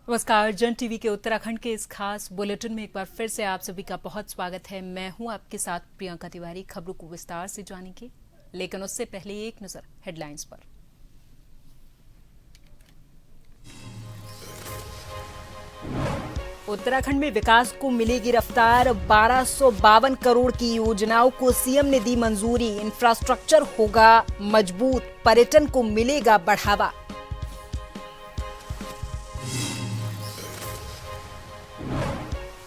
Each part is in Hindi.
नमस्कार। जन टीवी के उत्तराखंड के इस खास बुलेटिन में एक बार फिर से आप सभी का बहुत स्वागत है। मैं हूं आपके साथ प्रियंका तिवारी। खबरों को विस्तार से जानेंगे, लेकिन उससे पहले एक नजर हेडलाइंस पर। उत्तराखंड में विकास को मिलेगी रफ्तार। 1252 करोड़ की योजनाओं को सीएम ने दी मंजूरी। इंफ्रास्ट्रक्चर होगा मजबूत, पर्यटन को मिलेगा बढ़ावा।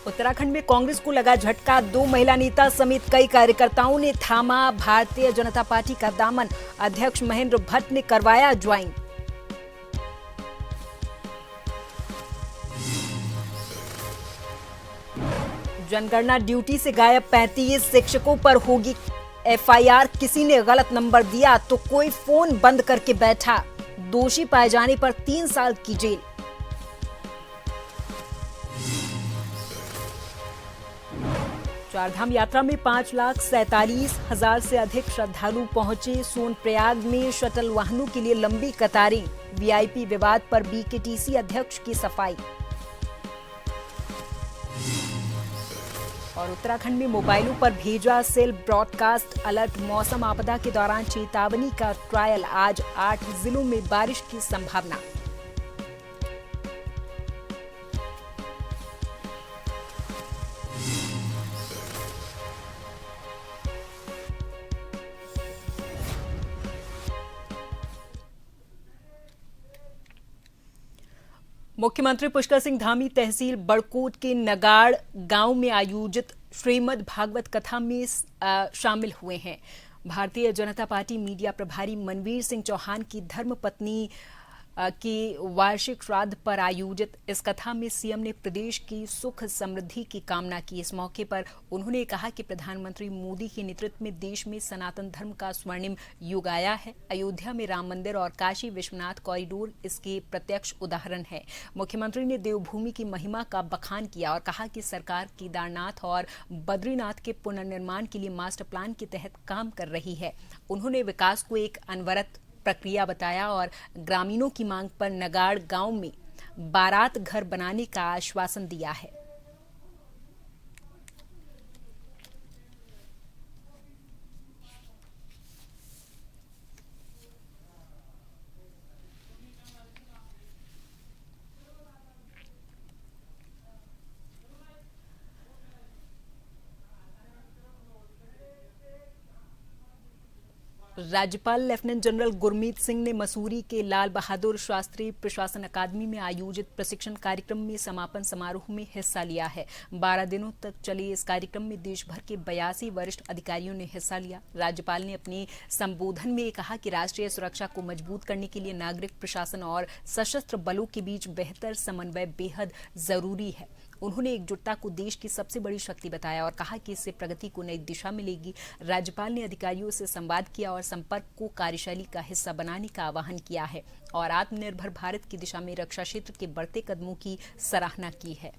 उत्तराखंड में कांग्रेस को लगा झटका। 2 महिला नेता समेत कई कार्यकर्ताओं ने थामा भारतीय जनता पार्टी का दामन। अध्यक्ष महेंद्र भट्ट ने करवाया ज्वाइन। जनगणना ड्यूटी से गायब 35 शिक्षकों पर होगी एफआईआर। किसी ने गलत नंबर दिया तो कोई फोन बंद करके बैठा। दोषी पाए जाने पर 3 साल की जेल। चारधाम यात्रा में 5,47,000 से अधिक श्रद्धालु पहुंचे। सोनप्रयाग में शटल वाहनों के लिए लंबी कतारें। वीआईपी विवाद पर बीकेटीसी अध्यक्ष की सफाई। और उत्तराखंड में मोबाइलों पर भेजा सेल ब्रॉडकास्ट अलर्ट। मौसम आपदा के दौरान चेतावनी का ट्रायल। आज 8 जिलों में बारिश की संभावना। मुख्यमंत्री पुष्कर सिंह धामी तहसील बड़कोट के नगाड़ गांव में आयोजित श्रीमद् भागवत कथा में शामिल हुए हैं। भारतीय जनता पार्टी मीडिया प्रभारी मनवीर सिंह चौहान की धर्मपत्नी की वार्षिक श्राद्ध पर आयोजित इस कथा में सीएम ने प्रदेश की सुख समृद्धि की कामना की। इस मौके पर उन्होंने कहा कि प्रधानमंत्री मोदी के नेतृत्व में देश में सनातन धर्म का स्वर्णिम युग आया है। अयोध्या में राम मंदिर और काशी विश्वनाथ कॉरिडोर इसके प्रत्यक्ष उदाहरण है। मुख्यमंत्री ने देवभूमि की महिमा का बखान किया और कहा कि सरकार केदारनाथ और बद्रीनाथ के पुनर्निर्माण के लिए मास्टर प्लान के तहत काम कर रही है। उन्होंने विकास को एक अनवरत प्रक्रिया बताया और ग्रामीणों की मांग पर नगाड़ गांव में बारात घर बनाने का आश्वासन दिया है। राज्यपाल लेफ्टिनेंट जनरल गुरमीत सिंह ने मसूरी के लाल बहादुर शास्त्री प्रशासन अकादमी में आयोजित प्रशिक्षण कार्यक्रम में समापन समारोह में हिस्सा लिया है। 12 दिनों तक चले इस कार्यक्रम में देश भर के 82 वरिष्ठ अधिकारियों ने हिस्सा लिया। राज्यपाल ने अपने संबोधन में कहा कि राष्ट्रीय सुरक्षा को मजबूत करने के लिए नागरिक प्रशासन और सशस्त्र बलों के बीच बेहतर समन्वय बेहद जरूरी है। उन्होंने एकजुटता को देश की सबसे बड़ी शक्ति बताया और कहा कि इससे प्रगति को नई दिशा मिलेगी। राज्यपाल ने अधिकारियों से संवाद किया और संपर्क को कार्यशैली का हिस्सा बनाने का आह्वान किया है और आत्मनिर्भर भारत की दिशा में रक्षा क्षेत्र के बढ़ते कदमों की सराहना की है।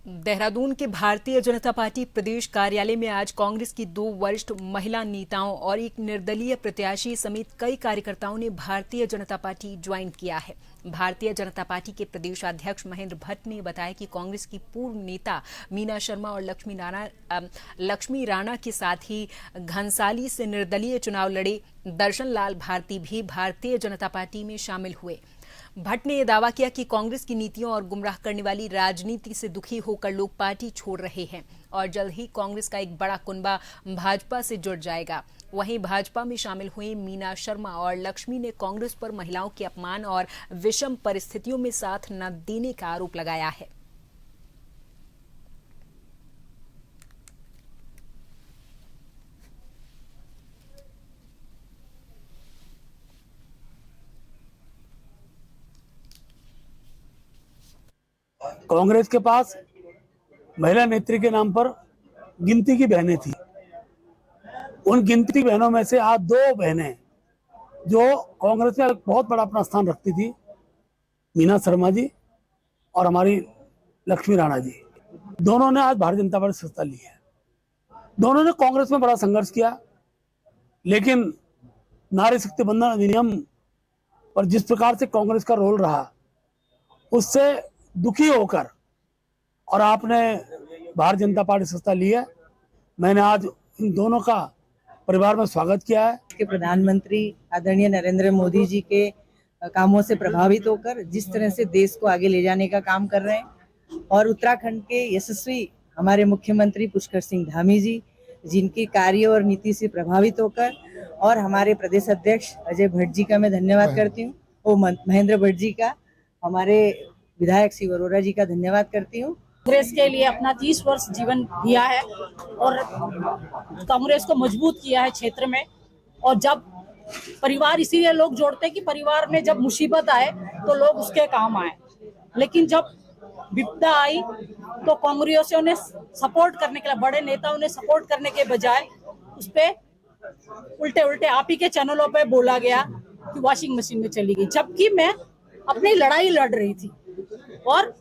देहरादून के भारतीय जनता पार्टी प्रदेश कार्यालय में आज कांग्रेस की 2 वरिष्ठ महिला नेताओं और एक निर्दलीय प्रत्याशी समेत कई कार्यकर्ताओं ने भारतीय जनता पार्टी ज्वाइन किया है। भारतीय जनता पार्टी के प्रदेश अध्यक्ष महेंद्र भट्ट ने बताया कि कांग्रेस की पूर्व नेता मीना शर्मा और लक्ष्मी राणा के साथ ही घनसाली से निर्दलीय चुनाव लड़े दर्शन लाल भारती भी भारतीय जनता पार्टी में शामिल हुए। भट्ट ने यह दावा किया कि कांग्रेस की नीतियों और गुमराह करने वाली राजनीति से दुखी होकर लोग पार्टी छोड़ रहे हैं और जल्द ही कांग्रेस का एक बड़ा कुनबा भाजपा से जुड़ जाएगा। वहीं भाजपा में शामिल हुए मीना शर्मा और लक्ष्मी ने कांग्रेस पर महिलाओं के अपमान और विषम परिस्थितियों में साथ न देने का आरोप लगाया है। कांग्रेस के पास महिला नेत्री के नाम पर गिनती की बहनें थी। उन गिनती बहनों में से आज 2 बहनें जो कांग्रेस में बहुत बड़ा अपना स्थान रखती थी, मीना शर्मा जी और हमारी लक्ष्मी राणा जी, दोनों ने आज भारतीय जनता पार्टी सत्ता ली है। दोनों ने कांग्रेस में बड़ा संघर्ष किया, लेकिन नारी शक्ति बंधन अधिनियम पर जिस प्रकार से कांग्रेस का रोल रहा, उससे दुखी होकर और आपने भारतीय जनता पार्टी सत्ता ली है। मैंने आज इन दोनों का परिवार में स्वागत किया है। के प्रधानमंत्री आदरणीय नरेंद्र मोदी जी के कामों से प्रभावित होकर जिस तरह से देश को आगे ले जाने का काम कर रहे हैं, और उत्तराखंड के यशस्वी हमारे मुख्यमंत्री पुष्कर सिंह धामी जी, जिनकी कार्य और नीति से प्रभावित होकर, और हमारे प्रदेश अध्यक्ष अजय भट्ट जी का मैं धन्यवाद करती हूँ, और महेंद्र भट्ट जी का, हमारे विधायक शिव अरोरा जी का धन्यवाद करती हूँ। कांग्रेस के लिए अपना 30 वर्ष जीवन दिया है और कांग्रेस को मजबूत किया है क्षेत्र में। और जब परिवार, इसीलिए लोग जोड़ते हैं कि परिवार में जब मुसीबत आए तो लोग उसके काम आए, लेकिन जब विपदा आई तो कांग्रेसियों ने सपोर्ट करने के लिए, बड़े नेताओं ने सपोर्ट करने के बजाय उस पे उल्टे आप ही के चैनलों पे बोला गया कि वॉशिंग मशीन में चली गई, जबकि मैं अपनी लड़ाई लड़ रही थी। और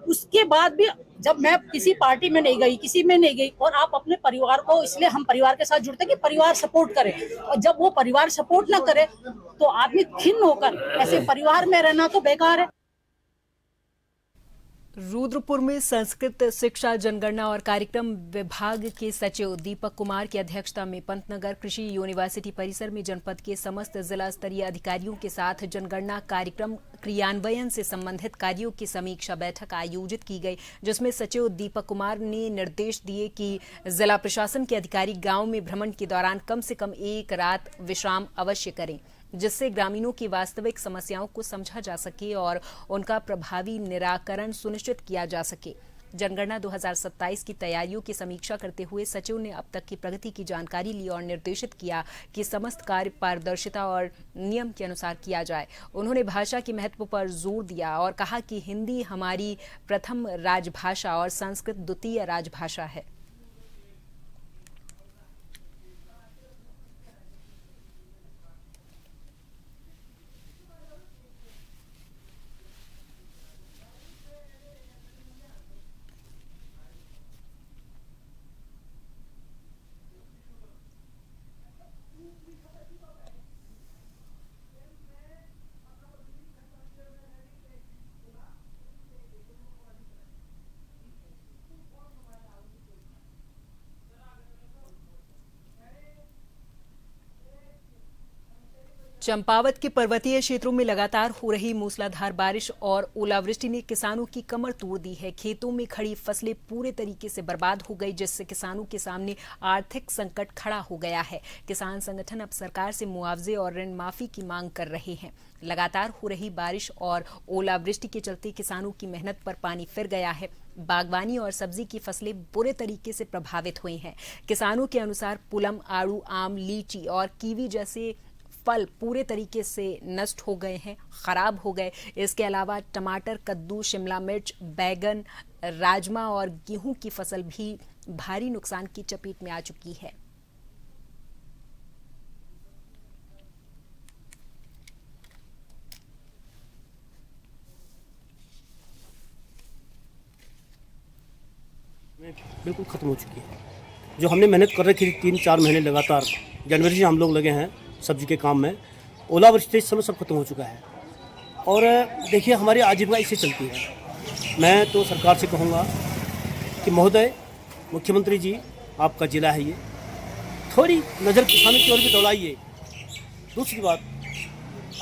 उसके बाद भी जब मैं किसी पार्टी में नहीं गई, किसी में नहीं गई, और आप अपने परिवार को, इसलिए हम परिवार के साथ जुड़ते हैं कि परिवार सपोर्ट करे, और जब वो परिवार सपोर्ट ना करे तो आदमी खिन्न होकर ऐसे परिवार में रहना तो बेकार है। रुद्रपुर में संस्कृत शिक्षा जनगणना और कार्यक्रम विभाग के सचिव दीपक कुमार की अध्यक्षता में पंतनगर कृषि यूनिवर्सिटी परिसर में जनपद के समस्त जिला स्तरीय अधिकारियों के साथ जनगणना कार्यक्रम क्रियान्वयन से संबंधित कार्यों की समीक्षा बैठक आयोजित की गई, जिसमें सचिव दीपक कुमार ने निर्देश दिए कि जिला प्रशासन के अधिकारी गांव में भ्रमण के दौरान कम से कम एक रात विश्राम अवश्य करें, जिससे ग्रामीणों की वास्तविक समस्याओं को समझा जा सके और उनका प्रभावी निराकरण सुनिश्चित किया जा सके। जनगणना 2027 की तैयारियों की समीक्षा करते हुए सचिव ने अब तक की प्रगति की जानकारी ली और निर्देशित किया कि समस्त कार्य पारदर्शिता और नियम के अनुसार किया जाए। उन्होंने भाषा के महत्व पर जोर दिया और कहा कि हिंदी हमारी प्रथम राजभाषा और संस्कृत द्वितीय राजभाषा है। चंपावत के पर्वतीय क्षेत्रों में लगातार हो रही मूसलाधार बारिश और ओलावृष्टि ने किसानों की कमर तोड़ दी है। खेतों में खड़ी फसलें पूरे तरीके से बर्बाद हो गई, जिससे किसानों के सामने आर्थिक संकट खड़ा हो गया है। किसान संगठन अब सरकार से मुआवजे और ऋण माफी की मांग कर रहे हैं। लगातार हो रही बारिश और ओलावृष्टि के चलते किसानों की मेहनत पर पानी फिर गया है। बागवानी और सब्जी की फसलें बुरे तरीके से प्रभावित हुई हैं। किसानों के अनुसार पुलम, आड़ू, आम, लीची और कीवी जैसे फल पूरे तरीके से नष्ट हो गए हैं, खराब हो गए। इसके अलावा टमाटर, कद्दू, शिमला मिर्च, बैगन, राजमा और गेहूं की फसल भी भारी नुकसान की चपेट में आ चुकी है। बिल्कुल खत्म हो चुकी है। जो हमने मेहनत कर रखी थी 3-4 महीने लगातार, जनवरी से हम लोग लगे हैं सब्जी के काम में, ओलावृष्टि इस समय सब खत्म हो चुका है। और देखिए हमारी आजीविका इससे चलती है। मैं तो सरकार से कहूँगा कि महोदय, मुख्यमंत्री जी, आपका जिला है ये, थोड़ी नज़र किसानों की ओर भी दौड़ाइए। दूसरी बात,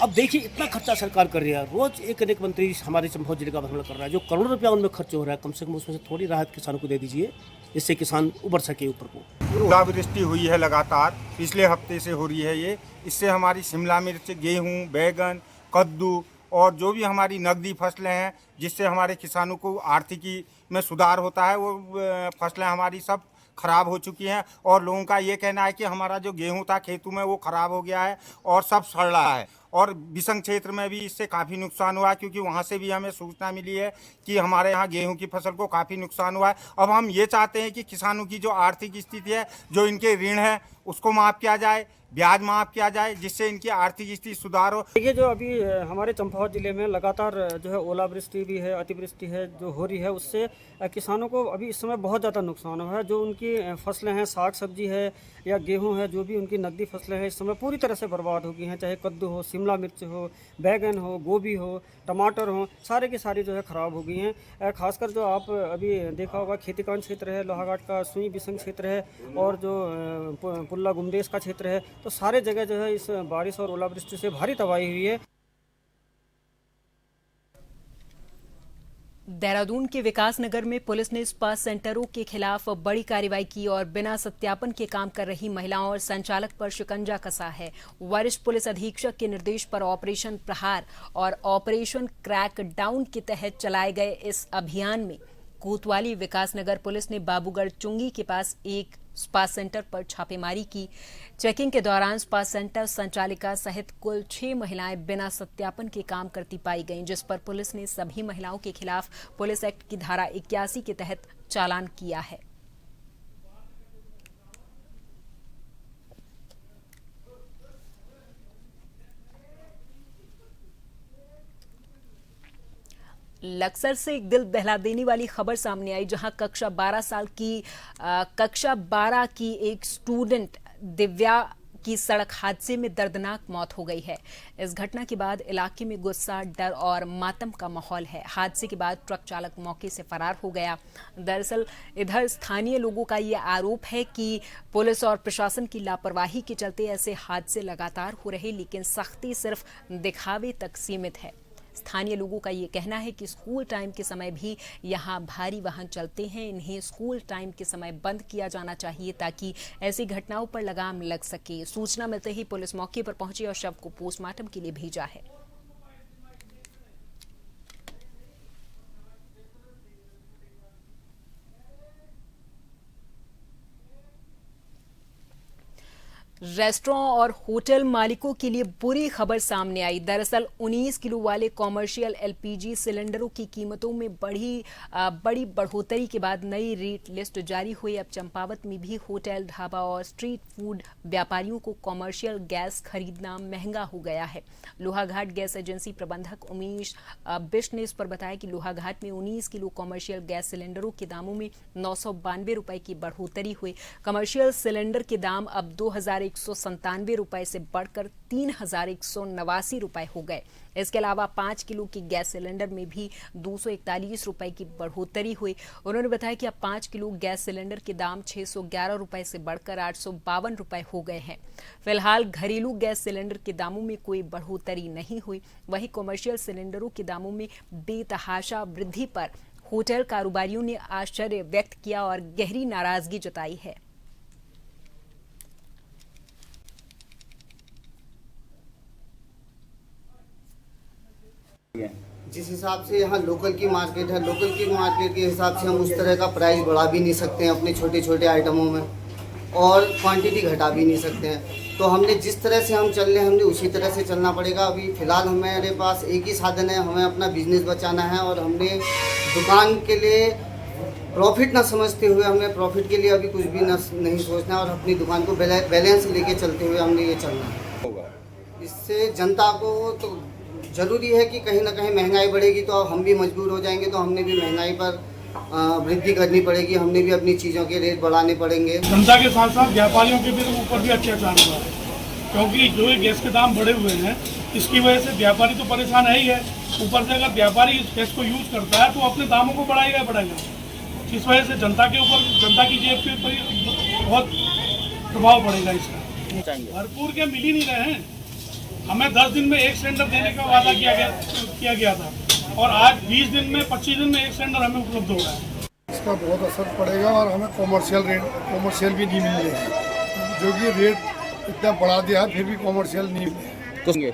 अब देखिए इतना खर्चा सरकार कर रही है, रोज एक अनेक मंत्री हमारे चंपावत जिले का भ्रमण कर रहा है, जो करोड़ों रुपया उनमें खर्च हो रहा है, कम से कम उसमें से थोड़ी राहत किसानों को दे दीजिए, जिससे किसान उबर सके ऊपर को। ओलावृष्टि हुई है लगातार, पिछले हफ्ते से हो रही है ये। इससे हमारी शिमला मिर्च, गेहूं, बैगन, कद्दू और जो भी हमारी नकदी फसलें हैं, जिससे हमारे किसानों को आर्थिकी में सुधार होता है, वो फसलें हमारी सब खराब हो चुकी हैं। और लोगों का ये कहना है कि हमारा जो गेहूं था खेतों में वो खराब हो गया है और सब सड़ रहा है। और बिसंग क्षेत्र में भी इससे काफ़ी नुकसान हुआ है, क्योंकि वहाँ से भी हमें सूचना मिली है कि हमारे यहाँ गेहूं की फसल को काफ़ी नुकसान हुआ है। अब हम ये चाहते हैं कि किसानों की जो आर्थिक स्थिति है, जो इनके ऋण है उसको माफ़ किया जाए, ब्याज माफ़ किया जाए, जिससे इनकी आर्थिक स्थिति सुधार हो। देखिए, जो अभी हमारे चंपावत जिले में लगातार जो है ओलावृष्टि भी है, अतिवृष्टि है जो हो रही है, उससे किसानों को अभी इस समय बहुत ज़्यादा नुकसान हुआ है। जो उनकी फसलें हैं, साग सब्जी है या गेहूं है, जो भी उनकी नकदी फसलें हैं, इस समय पूरी तरह से बर्बाद हो गई हैं। चाहे कद्दू हो, शिमला मिर्च हो, बैगन हो, गोभी हो, टमाटर हो, सारे की सारी जो है ख़राब हो गई हैं। खासकर जो आप अभी देखा होगा खेतीकान क्षेत्र है, लोहाघाट का सुई बिसंग क्षेत्र है और जो पुल्ला गुमदेश का क्षेत्र है, तो सारे जगह जो है इस बारिश और ओलावृष्टि से भारी तबाही हुई है। देहरादून के विकास नगर में पुलिस ने स्पा सेंटरों के खिलाफ बड़ी कार्रवाई की और बिना सत्यापन के काम कर रही महिलाओं और संचालक पर शिकंजा कसा है। वरिष्ठ पुलिस अधीक्षक के निर्देश पर ऑपरेशन प्रहार और ऑपरेशन क्रैकडाउन के तहत चलाए गए इस अभियान में कोतवाली विकासनगर पुलिस ने बाबूगढ़ चुंगी के पास एक स्पा सेंटर पर छापेमारी की। चेकिंग के दौरान स्पा सेंटर संचालिका सहित कुल 6 महिलाएं बिना सत्यापन के काम करती पाई गईं, जिस पर पुलिस ने सभी महिलाओं के खिलाफ पुलिस एक्ट की धारा 81 के तहत चालान किया है। लक्सर से एक दिल दहला देने वाली खबर सामने आई, जहां कक्षा 12 की एक स्टूडेंट दिव्या की सड़क हादसे में दर्दनाक मौत हो गई है। इस घटना के बाद इलाके में गुस्सा, डर और मातम का माहौल है। हादसे के बाद ट्रक चालक मौके से फरार हो गया। दरअसल इधर स्थानीय लोगों का ये आरोप है कि पुलिस और प्रशासन की लापरवाही के चलते ऐसे हादसे लगातार हो रहे, लेकिन सख्ती सिर्फ दिखावे तक सीमित है। स्थानीय लोगों का ये कहना है कि स्कूल टाइम के समय भी यहाँ भारी वाहन चलते हैं। इन्हें स्कूल टाइम के समय बंद किया जाना चाहिए ताकि ऐसी घटनाओं पर लगाम लग सके। सूचना मिलते ही पुलिस मौके पर पहुंची और शव को पोस्टमार्टम के लिए भेजा है। रेस्टोरेंट और होटल मालिकों के लिए बुरी खबर सामने आई। दरअसल 19 किलो वाले कॉमर्शियल एलपीजी सिलेंडरों की कीमतों में बड़ी बढ़ोतरी के बाद नई रेट लिस्ट जारी हुई। अब चंपावत में भी होटल, ढाबा और स्ट्रीट फूड व्यापारियों को कॉमर्शियल गैस खरीदना महंगा हो गया है। लोहाघाट गैस एजेंसी प्रबंधक उमेश बिष्ट ने इस पर बताया कि लोहाघाट में 19 किलो कॉमर्शियल गैस सिलेंडरों के दामों में 992 रुपए की बढ़ोतरी हुई। कमर्शियल सिलेंडर के दाम अब 2197 रुपए से बढ़कर 3189 रुपए हो गए। इसके अलावा 5 किलो की गैस सिलेंडर में भी 241 रुपए की बढ़ोतरी हुई। उन्होंने बताया कि अब 5 किलो गैस सिलेंडर के दाम 611 रुपए से बढ़कर 852 रुपए हो गए हैं। फिलहाल घरेलू गैस सिलेंडर के दामों में कोई बढ़ोतरी नहीं हुई। वहीं कमर्शियल सिलेंडरों के दामों में बेतहाशा वृद्धि पर होटल कारोबारियों ने आश्चर्य व्यक्त किया और गहरी नाराजगी जताई है। जिस हिसाब से यहाँ लोकल की मार्केट है, लोकल की मार्केट के हिसाब से हम उस तरह का प्राइस बढ़ा भी नहीं सकते हैं अपने छोटे छोटे आइटमों में, और क्वांटिटी घटा भी नहीं सकते हैं। तो हमने जिस तरह से हम चल रहे हैं, हमने उसी तरह से चलना पड़ेगा। अभी फ़िलहाल हमारे पास एक ही साधन है, हमें अपना बिजनेस बचाना है, और हमने दुकान के लिए प्रॉफिट ना समझते हुए हमने प्रॉफिट के लिए अभी कुछ भी नहीं सोचना, और अपनी दुकान को बैलेंस लेके चलते हुए हमने ये चलना है। इससे जनता को तो ज़रूरी है कि कहीं ना कहीं महंगाई बढ़ेगी तो अब हम भी मजबूर हो जाएंगे, तो हमने भी महंगाई पर वृद्धि करनी पड़ेगी, हमने भी अपनी चीज़ों के रेट बढ़ाने पड़ेंगे। जनता के साथ साथ व्यापारियों के भी ऊपर भी अत्याचार हुआ है, क्योंकि जो गैस के दाम बढ़े हुए हैं इसकी वजह से व्यापारी तो परेशान है ही है। ऊपर से अगर व्यापारी इस गैस को यूज करता है तो अपने दामों को बढ़ाएगा। इस वजह से जनता के ऊपर, जनता की जेब पे बहुत प्रभाव पड़ेगा इसका। भरपूर के मिल ही नहीं रहे हैं। हमें 10 दिन में एक सिलेंडर देने का वादा किया गया था, और आज 20 दिन में 25 दिन में एक सिलेंडर हमें उपलब्ध हो रहा है। इसका बहुत असर पड़ेगा, और हमें कॉमर्शियल भी नहीं मिल रहे हैं, जो कि रेट इतना बढ़ा दिया फिर भी कॉमर्शियल नहीं मिले।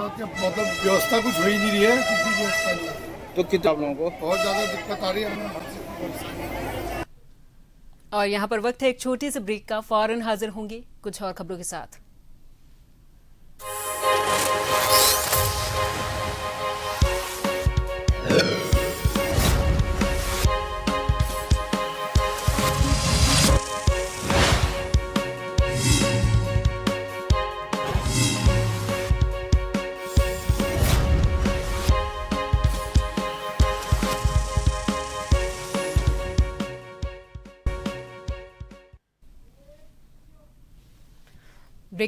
मतलब व्यवस्था कुछ हो ही नहीं रही है, कुछ भी व्यवस्था नहीं है। तो कितना आप लोगों को बहुत ज़्यादा दिक्कत आ रही है हमें। और यहाँ पर वक्त है एक छोटे से ब्रेक का। फौरन हाजिर होंगे कुछ और खबरों के साथ। ब्रेक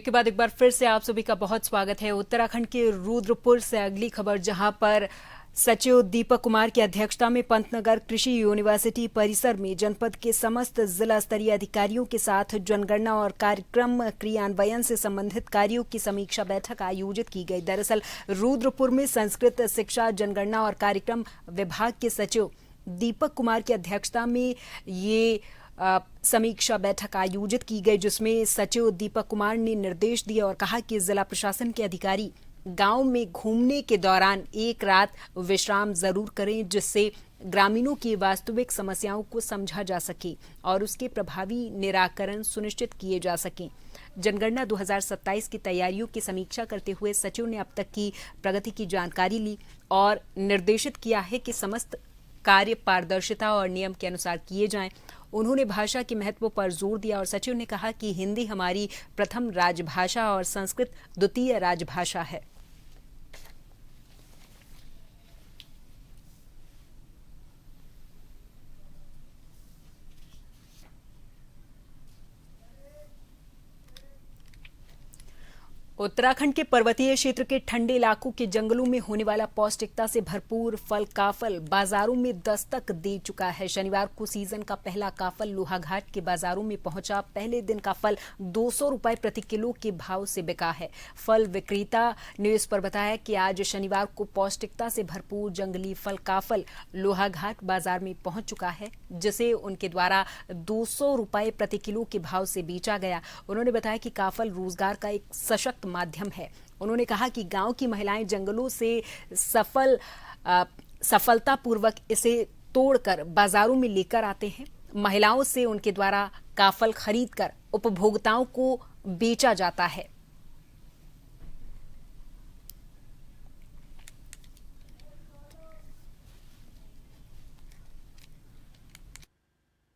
के बाद एक बार फिर से आप सभी का बहुत स्वागत है। उत्तराखंड के रुद्रपुर से अगली खबर, जहां पर सचिव दीपक कुमार की अध्यक्षता में पंतनगर कृषि यूनिवर्सिटी परिसर में जनपद के समस्त जिला स्तरीय अधिकारियों के साथ जनगणना और कार्यक्रम क्रियान्वयन से संबंधित कार्यों की समीक्षा बैठक आयोजित की गई। दरअसल रुद्रपुर में संस्कृत शिक्षा जनगणना और कार्यक्रम विभाग के सचिव दीपक कुमार की अध्यक्षता में ये समीक्षा बैठक आयोजित की गई, जिसमें सचिव दीपक कुमार ने निर्देश दिए और कहा कि जिला प्रशासन के अधिकारी गांव में घूमने के दौरान एक रात विश्राम जरूर करें, जिससे ग्रामीणों की वास्तविक समस्याओं को समझा जा सके और उसके प्रभावी निराकरण सुनिश्चित किए जा सकें। जनगणना 2027 की तैयारियों की समीक्षा करते हुए सचिव ने अब तक की प्रगति की जानकारी ली और निर्देशित किया है कि समस्त कार्य पारदर्शिता और नियम के अनुसार किए जाएं। उन्होंने भाषा के महत्व पर जोर दिया और सचिव ने कहा कि हिंदी हमारी प्रथम राजभाषा और संस्कृत द्वितीय राजभाषा है। उत्तराखंड के पर्वतीय क्षेत्र के ठंडे इलाकों के जंगलों में होने वाला पौष्टिकता से भरपूर फल काफल बाजारों में दस्तक दे चुका है। शनिवार को सीजन का पहला काफल लोहाघाट के बाजारों में पहुंचा। पहले दिन का फल 200 रुपए प्रति किलो के भाव से बिका है। फल विक्रेता ने इस पर बताया कि आज शनिवार को पौष्टिकता से भरपूर जंगली फल काफल लोहाघाट बाजार में पहुंच चुका है, जिसे उनके द्वारा 200 रुपए प्रति किलो के भाव से बेचा गया। उन्होंने बताया कि काफल रोजगार का एक सशक्त माध्यम है। उन्होंने कहा कि गांव की महिलाएं जंगलों से सफलतापूर्वक इसे तोड़कर बाजारों में लेकर आते हैं। महिलाओं से उनके द्वारा काफल खरीदकर उपभोक्ताओं को बेचा जाता है।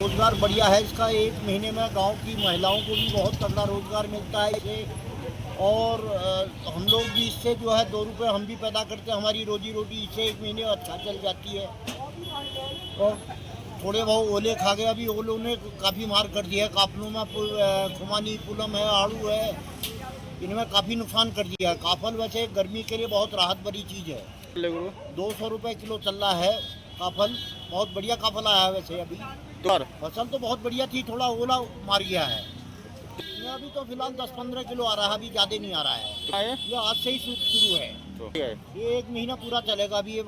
रोजगार बढ़िया है इसका। एक महीने में गांव की महिलाओं को भी बहुत तगड़ा रोजगार मिलता है इसे, और हम लोग भी इससे जो है 2 रुपये हम भी पैदा करते हैं। हमारी रोजी रोटी इससे एक महीने अच्छा चल जाती है। और थोड़े बहुत ओले खा गए, अभी ओलों ने काफ़ी मार कर दिया है। काफलों में खुमानी पुलम है, आड़ू है, इनमें काफ़ी नुकसान कर दिया है। काफल वैसे गर्मी के लिए बहुत राहत भरी चीज़ है। 200 रुपये किलो चल रहा है काफल। बहुत बढ़िया काफल आया है वैसे। अभी फसल तो बहुत बढ़िया थी, थोड़ा ओला मार गया है। अभी तो फिलहाल 10-15 किलो आ रहा है, अभी ज़्यादा नहीं आ रहा है। ये आज से ही शुरू है। ये एक महीना पूरा चलेगा अभी,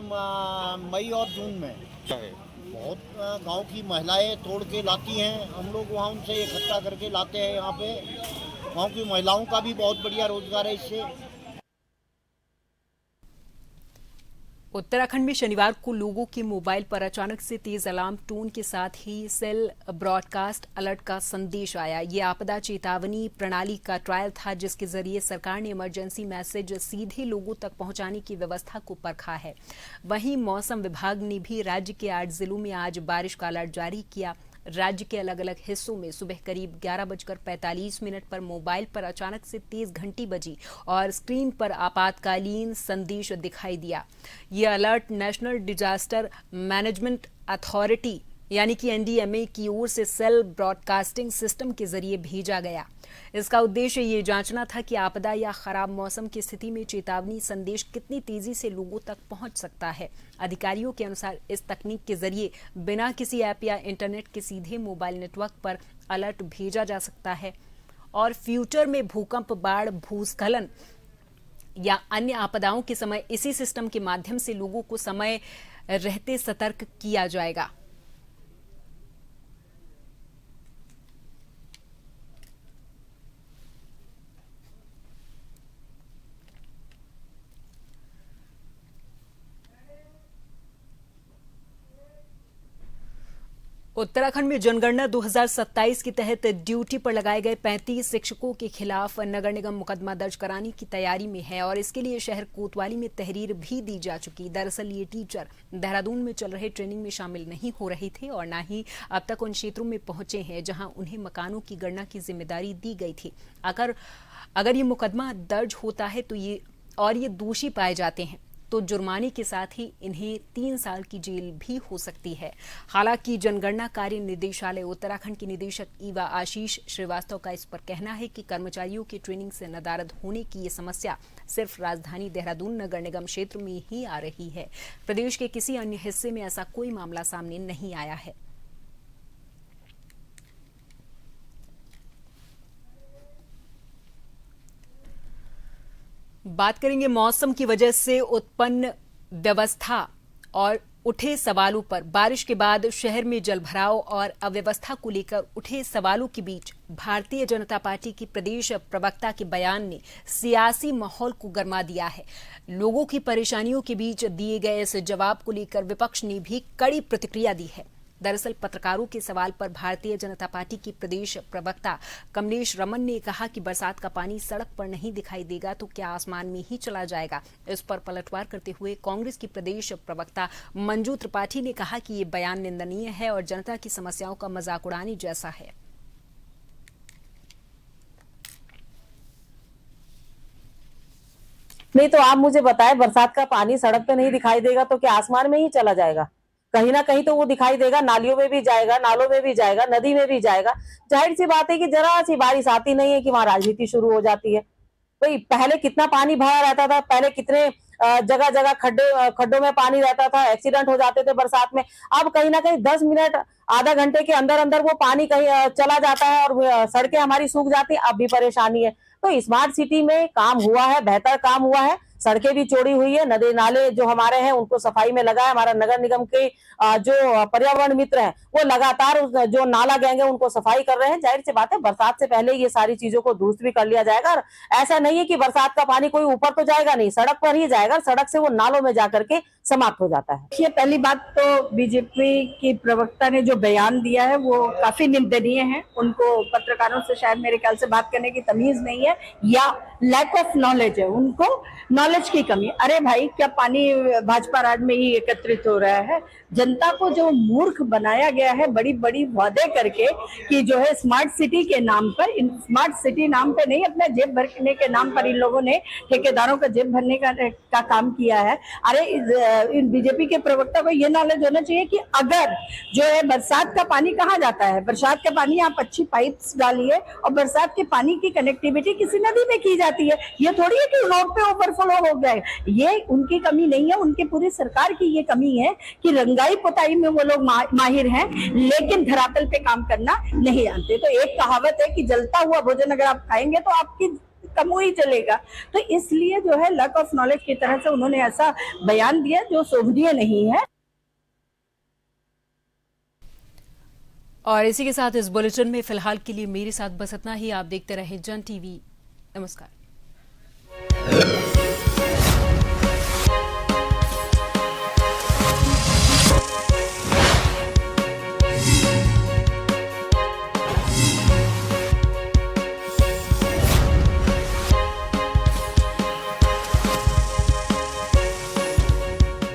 मई और जून में। बहुत गांव की महिलाएं तोड़ के लाती हैं, हम लोग वहाँ उनसे इकट्ठा करके लाते हैं। यहाँ पे गांव की महिलाओं का भी बहुत बढ़िया रोजगार है इससे। उत्तराखंड में शनिवार को लोगों के मोबाइल पर अचानक से तेज अलार्म टोन के साथ ही सेल ब्रॉडकास्ट अलर्ट का संदेश आया। ये आपदा चेतावनी प्रणाली का ट्रायल था, जिसके जरिए सरकार ने इमरजेंसी मैसेज सीधे लोगों तक पहुंचाने की व्यवस्था को परखा है। वहीं मौसम विभाग ने भी राज्य के 8 जिलों में आज बारिश का अलर्ट जारी किया। राज्य के अलग अलग हिस्सों में सुबह करीब 11:45 पर मोबाइल पर अचानक से तेज घंटी बजी और स्क्रीन पर आपातकालीन संदेश दिखाई दिया। ये alert national disaster management authority यानी कि एनडीएमए की ओर से सेल ब्रॉडकास्टिंग सिस्टम के जरिए भेजा गया। इसका उद्देश्य ये जांचना था कि आपदा या खराब मौसम की स्थिति में चेतावनी संदेश कितनी तेजी से लोगों तक पहुंच सकता है। अधिकारियों के अनुसार इस तकनीक के जरिए बिना किसी ऐप या इंटरनेट के सीधे मोबाइल नेटवर्क पर अलर्ट भेजा जा सकता है और फ्यूचर में भूकंप, बाढ़, भूस्खलन या अन्य आपदाओं के समय इसी सिस्टम के माध्यम से लोगों को समय रहते सतर्क किया जाएगा। उत्तराखंड में जनगणना 2027 के तहत ड्यूटी पर लगाए गए 35 शिक्षकों के खिलाफ नगर निगम मुकदमा दर्ज कराने की तैयारी में है और इसके लिए शहर कोतवाली में तहरीर भी दी जा चुकी। दरअसल ये टीचर देहरादून में चल रहे ट्रेनिंग में शामिल नहीं हो रहे थे और न ही अब तक उन क्षेत्रों में पहुंचे हैं जहां उन्हें मकानों की गणना की जिम्मेदारी दी गई थी। अगर ये मुकदमा दर्ज होता है तो ये दोषी पाए जाते हैं तो जुर्माने के साथ ही इन्हें 3 साल की जेल भी हो सकती है। हालांकि जनगणना कार्य निदेशालय उत्तराखंड के निदेशक ईवा आशीष श्रीवास्तव का इस पर कहना है कि कर्मचारियों की ट्रेनिंग से नदारद होने की ये समस्या सिर्फ राजधानी देहरादून नगर निगम क्षेत्र में ही आ रही है। प्रदेश के किसी अन्य हिस्से में ऐसा कोई मामला सामने नहीं आया है। बात करेंगे मौसम की वजह से उत्पन्न व्यवस्था और उठे सवालों पर। बारिश के बाद शहर में जलभराव और अव्यवस्था को लेकर उठे सवालों के बीच भारतीय जनता पार्टी की प्रदेश प्रवक्ता के बयान ने सियासी माहौल को गरमा दिया है। लोगों की परेशानियों के बीच दिए गए इस जवाब को लेकर विपक्ष ने भी कड़ी प्रतिक्रिया दी है। दरअसल पत्रकारों के सवाल पर भारतीय जनता पार्टी की प्रदेश प्रवक्ता कमलेश रमन ने कहा कि बरसात का पानी सड़क पर नहीं दिखाई देगा तो क्या आसमान में ही चला जाएगा। इस पर पलटवार करते हुए कांग्रेस की प्रदेश प्रवक्ता मंजू त्रिपाठी ने कहा कि ये बयान निंदनीय है और जनता की समस्याओं का मजाक उड़ाने जैसा है। नहीं तो आप मुझे बताएं, बरसात का पानी सड़क पे नहीं दिखाई देगा तो क्या आसमान में ही चला जाएगा? कहीं ना कहीं तो वो दिखाई देगा, नालियों में भी जाएगा, नालों में भी जाएगा, नदी में भी जाएगा। जाहिर सी बात है कि जरा सी बारिश आती नहीं है कि वहां राजनीति शुरू हो जाती है। भाई पहले कितना पानी भरा रहता था, पहले कितने जगह जगह खड्डों में पानी रहता था, एक्सीडेंट हो जाते थे बरसात में। अब कहीं ना कहीं 10 मिनट आधा घंटे के अंदर अंदर वो पानी कहीं चला जाता है और सड़कें हमारी सूख जाती है। अब भी परेशानी है। तो स्मार्ट सिटी में काम हुआ है, बेहतर काम हुआ है, सड़कें भी चौड़ी हुई है, नदी नाले जो हमारे हैं उनको सफाई में लगा है। हमारा नगर निगम के जो पर्यावरण मित्र हैं वो लगातार जो नाला गैंग है उनको सफाई कर रहे हैं। जाहिर सी बात है बरसात से पहले ये सारी चीजों को दुरुस्त भी कर लिया जाएगा। और ऐसा नहीं है कि बरसात का पानी कोई ऊपर तो जाएगा नहीं, सड़क पर ही जाएगा, सड़क से वो नालों में जाकर के समाप्त हो जाता है। ये पहली बात तो बीजेपी की प्रवक्ता ने जो बयान दिया है वो काफी निंदनीय है। उनको पत्रकारों से शायद मेरे ख्याल से बात करने की तमीज नहीं है या लैक ऑफ नॉलेज है, उनको नॉलेज की कमी। अरे भाई, क्या पानी भाजपा राज में ही एकत्रित हो रहा है? जनता को जो मूर्ख बनाया गया है बड़ी बड़ी वादे करके कि जो है स्मार्ट सिटी के नाम पर, इन स्मार्ट सिटी नाम पे नहीं, अपने जेब भरने के नाम पर इन लोगों ने ठेकेदारों का जेब भरने का काम किया है। अरे इन बीजेपी के प्रवक्ता को ये नॉलेज होना चाहिए कि अगर जो है बरसात का पानी कहाँ जाता है, बरसात का पानी आप अच्छी पाइप्स डालिए और बरसात के पानी की कनेक्टिविटी किसी नदी में की जाती है। ये थोड़ी है कि रोड पे ओवरफ्लो हो गए। ये उनकी कमी नहीं है, उनकी पूरी सरकार की ये कमी है कि रंगाई पुताई में वो लोग माहिर हैं लेकिन धरातल पे काम करना नहीं जानते। तो एक कहावत है कि जलता हुआ भोजन अगर आप खाएंगे तो आपकी कमो ही चलेगा। तो इसलिए जो है लैक ऑफ नॉलेज की तरह से उन्होंने ऐसा बयान दिया जो शोभनीय नहीं है। और इसी के साथ इस बुलेटिन में फिलहाल के लिए मेरे साथ बस इतना ही। आप देखते रहें जन टीवी। नमस्कार।